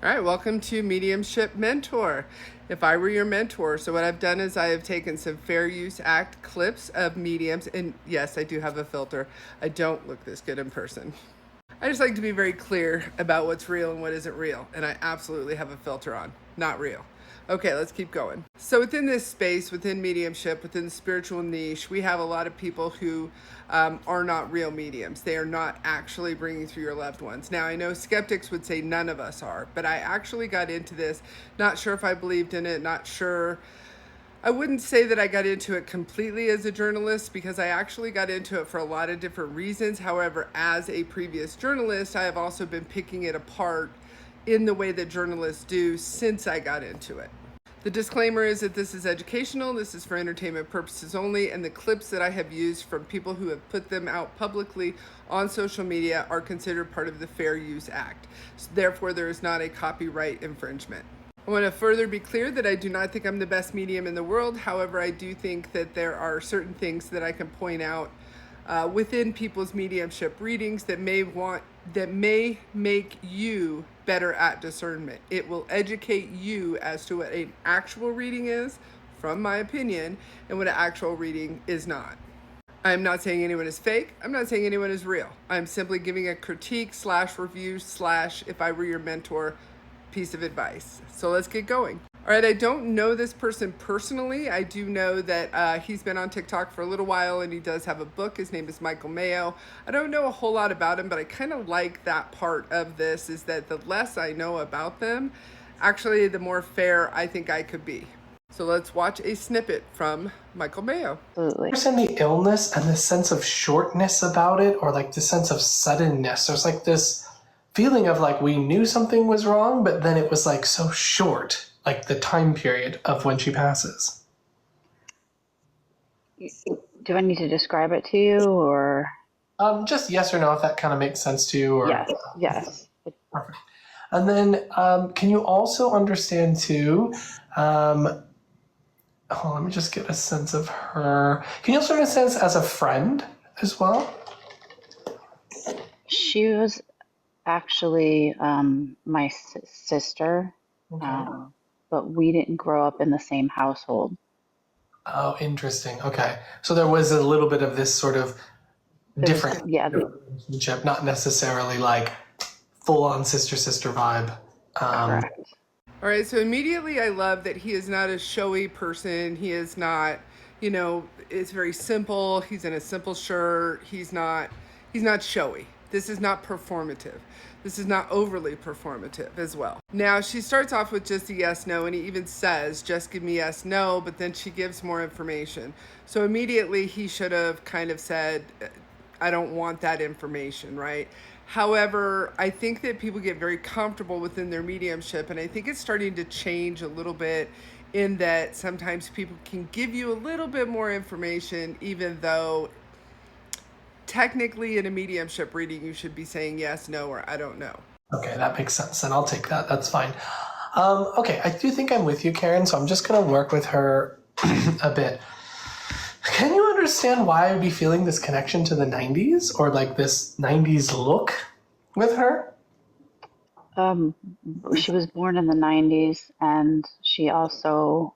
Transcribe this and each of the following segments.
All right, welcome to Mediumship Mentor. If I were your mentor, so what I've done is I have taken some Fair Use Act clips of mediums, and yes, I do have a filter. I don't look this good in person. I just like to be very clear about what's real and what isn't real, and I absolutely have a filter on. Not real. Okay, let's keep going. So within this space, within mediumship, within the spiritual niche, we have a lot of people who are not real mediums. They are not actually bringing through your loved ones. Now, I know skeptics would say none of us are, but I actually got into this, not sure if I believed in it, not sure. I wouldn't say that I got into it completely as a journalist because I actually got into it for a lot of different reasons. However, as a previous journalist, I have also been picking it apart in the way that journalists do since I got into it. The disclaimer is that this is educational, this is for entertainment purposes only, and the clips that I have used from people who have put them out publicly on social media are considered part of the Fair Use Act. So therefore, there is not a copyright infringement. I want to further be clear that I do not think I'm the best medium in the world. However, I do think that there are certain things that I can point out within people's mediumship readings that may make you better at discernment. It will educate you as to what an actual reading is, from my opinion, and what an actual reading is not. I'm not saying anyone is fake. I'm not saying anyone is real. I'm simply giving a critique / review / if I were your mentor piece of advice. So let's get going. All right, I don't know this person personally. I do know that he's been on TikTok for a little while and he does have a book. His name is Mayo. I don't know a whole lot about him, but I kind of like that part of this, is that the less I know about them, actually the more fair I think I could be. So let's watch a snippet from Mayo. Absolutely. There's the illness and the sense of shortness about it, or like the sense of suddenness. There's like this feeling of like we knew something was wrong, but then it was like so short. Like the time period of when she passes. Do I need to describe it to you, or? Just yes or no, if that kind of makes sense to you. Or, yes. Perfect. And then can you also understand too, let me just get a sense of her. Can you also understand as a friend as well? She was actually my sister. Okay. But we didn't grow up in the same household. Oh, interesting. Okay. So there was a little bit of this sort of different relationship, not necessarily like full-on sister-sister vibe. Correct. All right, so immediately I love that he is not a showy person. He is not, it's very simple. He's in a simple shirt. He's not showy. This is not performative. This is not overly performative as well. Now, she starts off with just a yes, no, and he even says, just give me yes, no, but then she gives more information. So immediately he should have kind of said, I don't want that information, right? However, I think that people get very comfortable within their mediumship, and I think it's starting to change a little bit in that sometimes people can give you a little bit more information, even though technically in a mediumship reading, you should be saying yes, no, or I don't know. Okay, that makes sense. And I'll take that. That's fine. Okay, I do think I'm with you, Karen, so I'm just going to work with her a bit. Can you understand why I'd be feeling this connection to the 90s, or like this 90s look with her? She was born in the 90s, and she also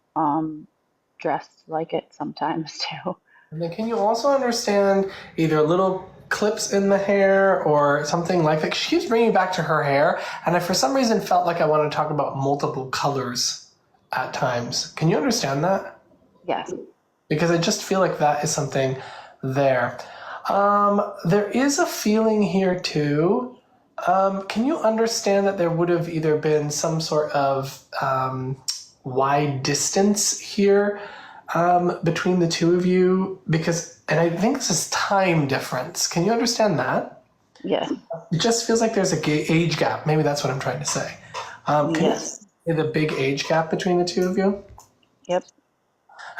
dressed like it sometimes too. And then can you also understand either little clips in the hair or something like that? She keeps bringing back to her hair, and I for some reason felt like I wanted to talk about multiple colors at times. Can you understand that? Yes. Because I just feel like that is something there. There is a feeling here too. Can you understand that there would have either been some sort of wide distance here between the two of you? And I think this is time difference. Can you understand that? Yes. It just feels like there's a age gap. Maybe that's what I'm trying to say. Can you see the big age gap between the two of you? Yep.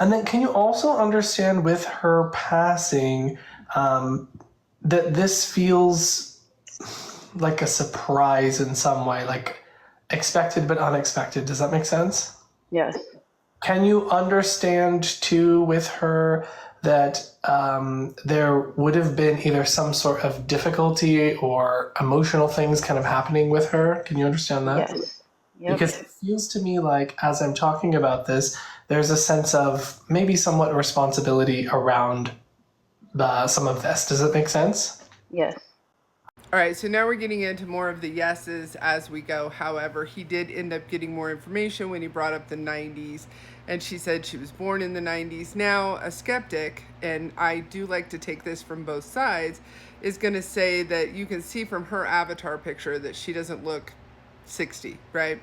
And then can you also understand with her passing that this feels like a surprise in some way, like expected but unexpected? Does that make sense? Yes. Can you understand too with her that there would have been either some sort of difficulty or emotional things kind of happening with her? Can you understand that? Yes. Yep. Because it feels to me like, as I'm talking about this, there's a sense of maybe somewhat responsibility around some of this. Does it make sense? Yes. All right, so now we're getting into more of the yeses as we go. However, he did end up getting more information when he brought up the 90s, and she said she was born in the 90s. Now, a skeptic, and I do like to take this from both sides, is going to say that you can see from her avatar picture that she doesn't look 60, right?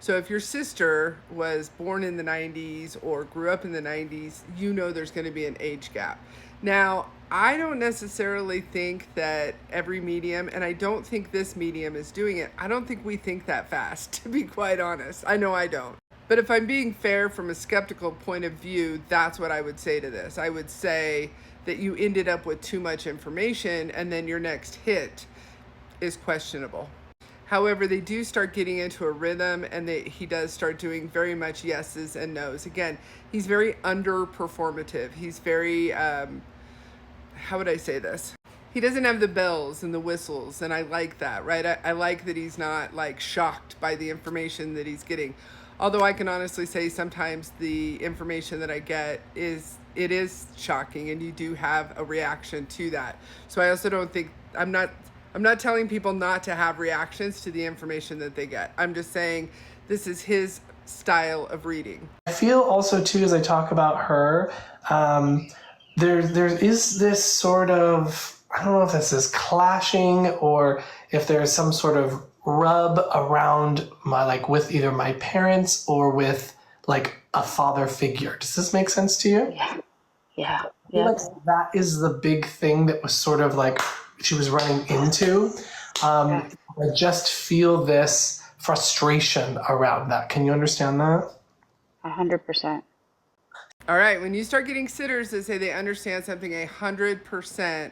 So if your sister was born in the 90s or grew up in the 90s, you know there's going to be an age gap. Now, I don't necessarily think that every medium, and I don't think this medium is doing it, I don't think we think that fast, to be quite honest. I know I don't. But if I'm being fair from a skeptical point of view, that's what I would say to this. I would say that you ended up with too much information and then your next hit is questionable. However, they do start getting into a rhythm, and he does start doing very much yeses and nos. Again, he's very underperformative. He's very, how would I say this? He doesn't have the bells and the whistles, and I like that, right? I like that he's not like shocked by the information that he's getting. Although I can honestly say sometimes the information that I get is shocking, and you do have a reaction to that. So I also don't think I'm not telling people not to have reactions to the information that they get. I'm just saying this is his style of reading. I feel also too, as I talk about her, there is this sort of, I don't know if this is clashing or if there's some sort of rub around with either my parents or with like a father figure. Does this make sense to you? Yeah. Yeah. I feel like that is the big thing that was sort of like she was running into. I just feel this frustration around that. Can you understand that? 100%. All right, when you start getting sitters that say they understand something 100%,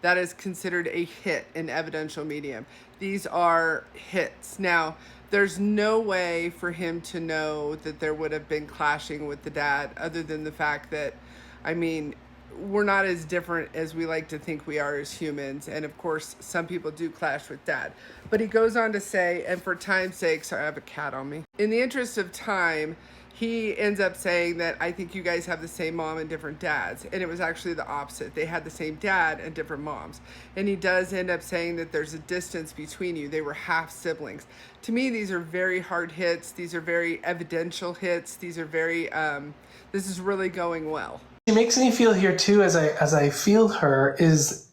that is considered a hit in evidential medium. These are hits. Now, there's no way for him to know that there would have been clashing with the dad, other than the fact that, I mean, we're not as different as we like to think we are as humans. And of course, some people do clash with dad. But he goes on to say, and for time's sake, sorry, I have a cat on me. In the interest of time, he ends up saying that I think you guys have the same mom and different dads. And it was actually the opposite. They had the same dad and different moms. And he does end up saying that there's a distance between you. They were half siblings. To me, these are very hard hits. These are very evidential hits. These are very, this is really going well. She makes me feel here too, as I feel her, is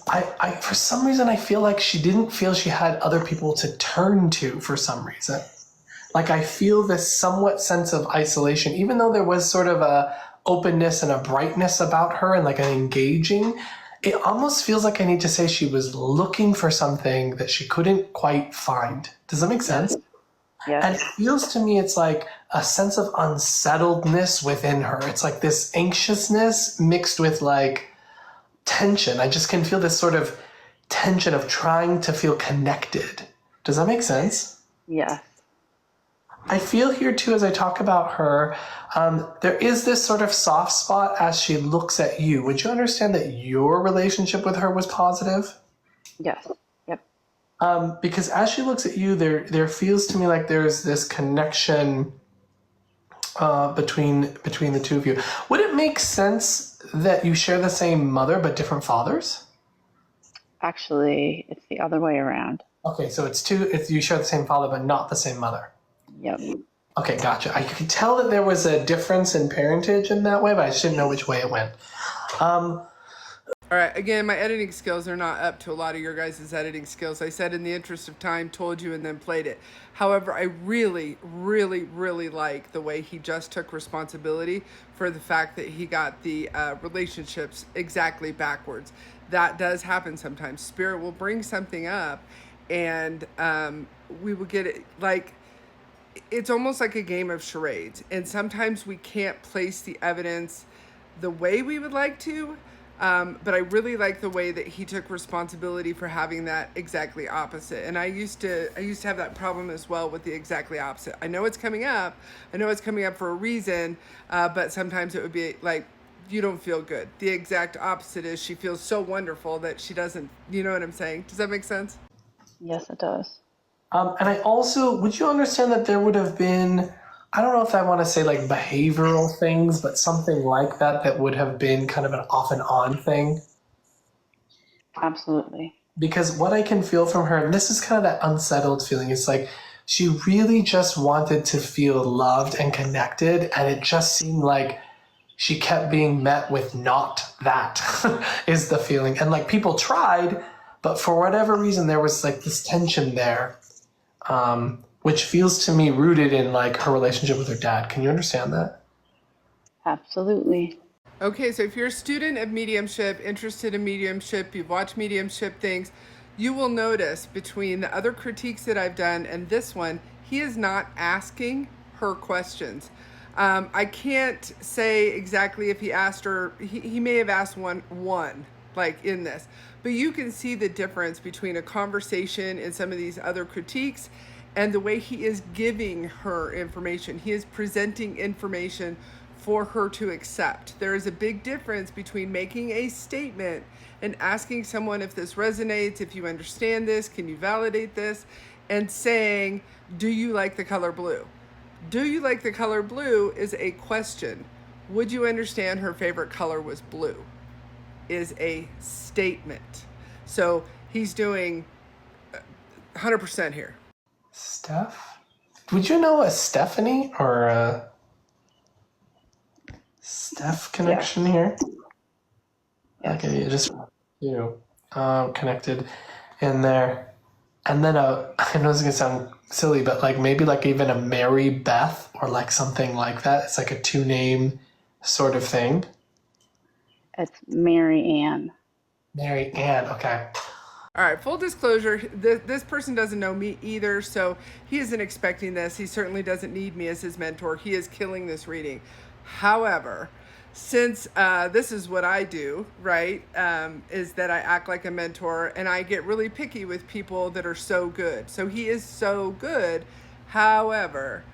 I for some reason I feel like she didn't feel she had other people to turn to for some reason. Like I feel this somewhat sense of isolation, even though there was sort of a openness and a brightness about her and like an engaging, it almost feels like I need to say she was looking for something that she couldn't quite find. Does that make sense? Yes. And it feels to me it's like a sense of unsettledness within her. It's like this anxiousness mixed with like tension. I just can feel this sort of tension of trying to feel connected. Does that make sense? Yes. I feel here too, as I talk about her, there is this sort of soft spot as she looks at you. Would you understand that your relationship with her was positive? Yes. Yep. Because as she looks at you, there feels to me like there's this connection between the two of you. Would it make sense that you share the same mother but different fathers? Actually, it's the other way around. Okay, so it's you share the same father but not the same mother. Yep. Okay, gotcha. I could tell that there was a difference in parentage in that way, but I just didn't know which way it went. All right, again, my editing skills are not up to a lot of your guys' editing skills. I said in the interest of time, told you, and then played it. However, I really, really, really like the way he just took responsibility for the fact that he got the relationships exactly backwards. That does happen sometimes. Spirit will bring something up, and we will get it like... It's almost like a game of charades, and sometimes we can't place the evidence the way we would like to, but I really like the way that he took responsibility for having that exactly opposite. And I used to have that problem as well with the exactly opposite. I know it's coming up for a reason, but sometimes it would be like, you don't feel good. The exact opposite is she feels so wonderful that she doesn't, you know what I'm saying? Does that make sense? Yes, it does. And I also, would you understand that there would have been, I don't know if I want to say like behavioral things, but something like that that would have been kind of an off and on thing? Absolutely. Because what I can feel from her, and this is kind of that unsettled feeling, it's like she really just wanted to feel loved and connected, and it just seemed like she kept being met with not that is the feeling. And like people tried, but for whatever reason, there was like this tension there, which feels to me rooted in like her relationship with her dad. Can you understand that? Absolutely. Okay, so if you're a student of mediumship, interested in mediumship, you've watched mediumship things, you will notice between the other critiques that I've done and this one, he is not asking her questions. I can't say exactly if he asked her, he may have asked one, like in this, but you can see the difference between a conversation and some of these other critiques and the way he is giving her information. He is presenting information for her to accept. There is a big difference between making a statement and asking someone if this resonates, if you understand this, can you validate this, and saying, do you like the color blue? Do you like the color blue is a question. Would you understand her favorite color was blue? Is a statement. So he's doing 100% here. Steph? Would you know a Stephanie or a Steph connection here? Yes. Okay, just you connected in there. And then I know it's gonna sound silly, but like maybe like even a Mary Beth or like something like that. It's like a two name sort of thing. It's Mary Ann. Mary Ann, okay. All right, full disclosure, this person doesn't know me either, so he isn't expecting this. He certainly doesn't need me as his mentor. He is killing this reading. However, since this is what I do, right, is that I act like a mentor and I get really picky with people that are so good. So he is so good. However,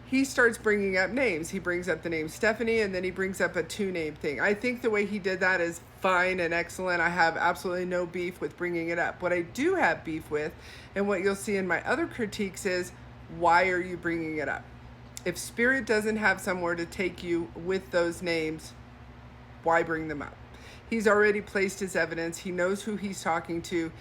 he starts bringing up names. He brings up the name Stephanie, and then he brings up a two-name thing. I think the way he did that is fine and excellent. I have absolutely no beef with bringing it up. What I do have beef with, and what you'll see in my other critiques, is why are you bringing it up? If Spirit doesn't have somewhere to take you with those names, why bring them up? He's already placed his evidence. He knows who he's talking to.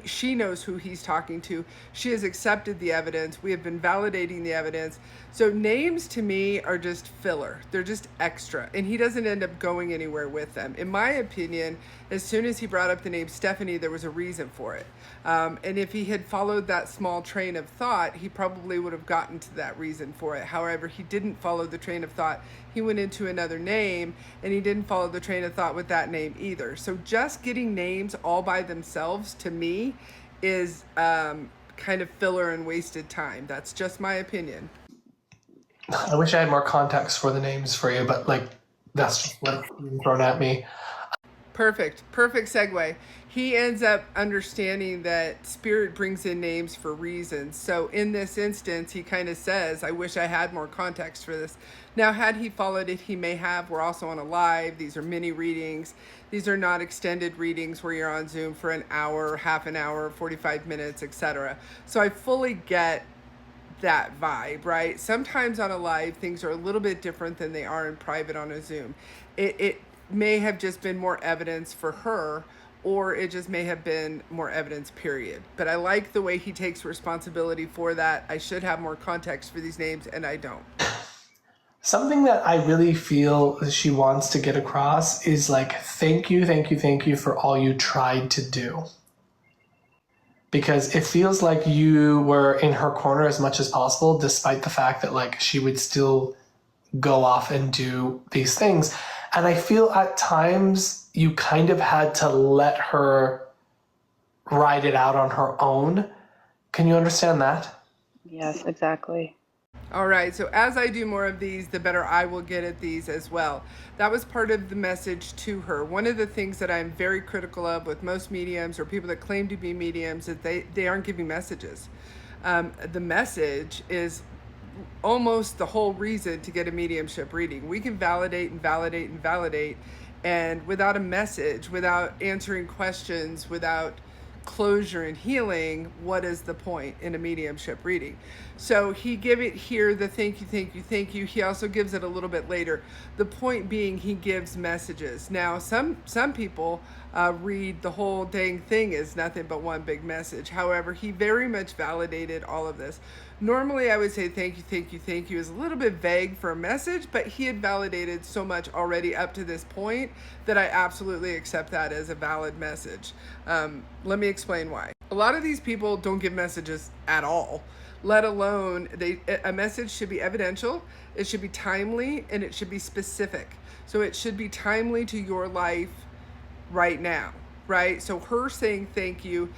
She knows who he's talking to. She has accepted the evidence. We have been validating the evidence. So names to me are just filler. They're just extra. And he doesn't end up going anywhere with them. In my opinion, as soon as he brought up the name Stephanie, there was a reason for it. And if he had followed that small train of thought, he probably would have gotten to that reason for it. However, he didn't follow the train of thought. He went into another name, and he didn't follow the train of thought with that name either. So just getting names all by themselves, to me, is kind of filler and wasted time. That's just my opinion. I wish I had more context for the names for you, but like that's just what's being thrown at me. Perfect segue. He ends up understanding that Spirit brings in names for reasons. So in this instance, he kind of says, I wish I had more context for this. Now, had he followed it, he may have. We're also on a live. These are mini readings. These are not extended readings where you're on Zoom for an hour, half an hour, 45 minutes, etc. So I fully get that vibe, right? Sometimes on a live, things are a little bit different than they are in private on a Zoom. It may have just been more evidence for her, or it just may have been more evidence, period. But I like the way he takes responsibility for that. I should have more context for these names, and I don't. Something that I really feel she wants to get across is like, thank you for all you tried to do. Because it feels like you were in her corner as much as possible, despite the fact that like she would still go off and do these things. And I feel at times you kind of had to let her ride it out on her own. Can you understand that? Yes, exactly. All right, so as I do more of these, the better I will get at these as well. That was part of the message to her. One of the things that I'm very critical of with most mediums or people that claim to be mediums is they aren't giving messages. The message is almost the whole reason to get a mediumship reading. We can validate, and without a message, without answering questions, without closure and healing, what is the point in a mediumship reading? So he give it here the thank you, thank you, thank you. He also gives it a little bit later. The point being, he gives messages. Now, some people read the whole dang thing as nothing but one big message. However, he very much validated all of this. Normally, I would say thank you, thank you, thank you is a little bit vague for a message, but he had validated so much already up to this point that I absolutely accept that as a valid message. Let me explain why. A lot of these people don't give messages at all, let alone a message should be evidential, it should be timely, and it should be specific. So it should be timely to your life right now, right? So her saying thank you,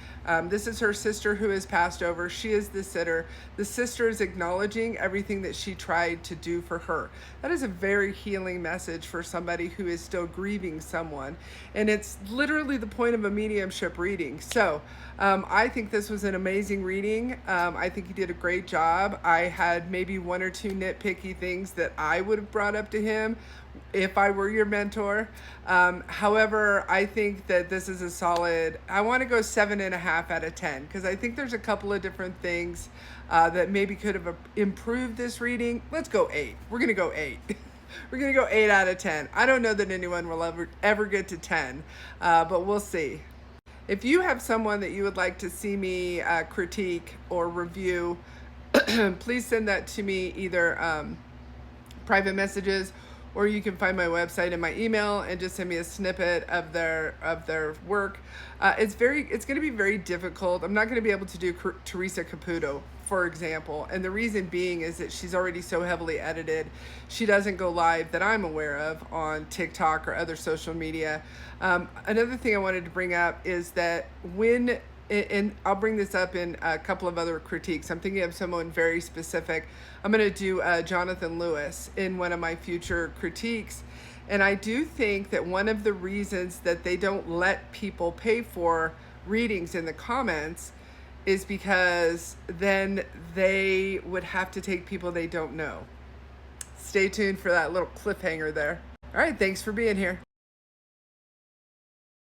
this is her sister who has passed over. She is the sitter. The sister is acknowledging everything that she tried to do for her. That is a very healing message for somebody who is still grieving someone. And it's literally the point of a mediumship reading. So I think this was an amazing reading. I think he did a great job. I had maybe one or two nitpicky things that I would have brought up to him if I were your mentor. However, I think that this is a solid, I want to go 7.5 out of 10, because I think there's a couple of different things that maybe could have improved this reading. Let's go 8. We're going to go 8. We're going to go 8 out of 10. I don't know that anyone will ever get to 10, but we'll see. If you have someone that you would like to see me critique or review, please send that to me either private messages, or you can find my website and my email and just send me a snippet of their work. It's going to be very difficult. I'm not going to be able to do Teresa Caputo, for example, and the reason being is that she's already so heavily edited. She doesn't go live that I'm aware of on TikTok or other social media. Another thing I wanted to bring up is that and I'll bring this up in a couple of other critiques. I'm thinking of someone very specific. I'm going to do Jonathan Lewis in one of my future critiques. And I do think that one of the reasons that they don't let people pay for readings in the comments is because then they would have to take people they don't know. Stay tuned for that little cliffhanger there. All right, thanks for being here.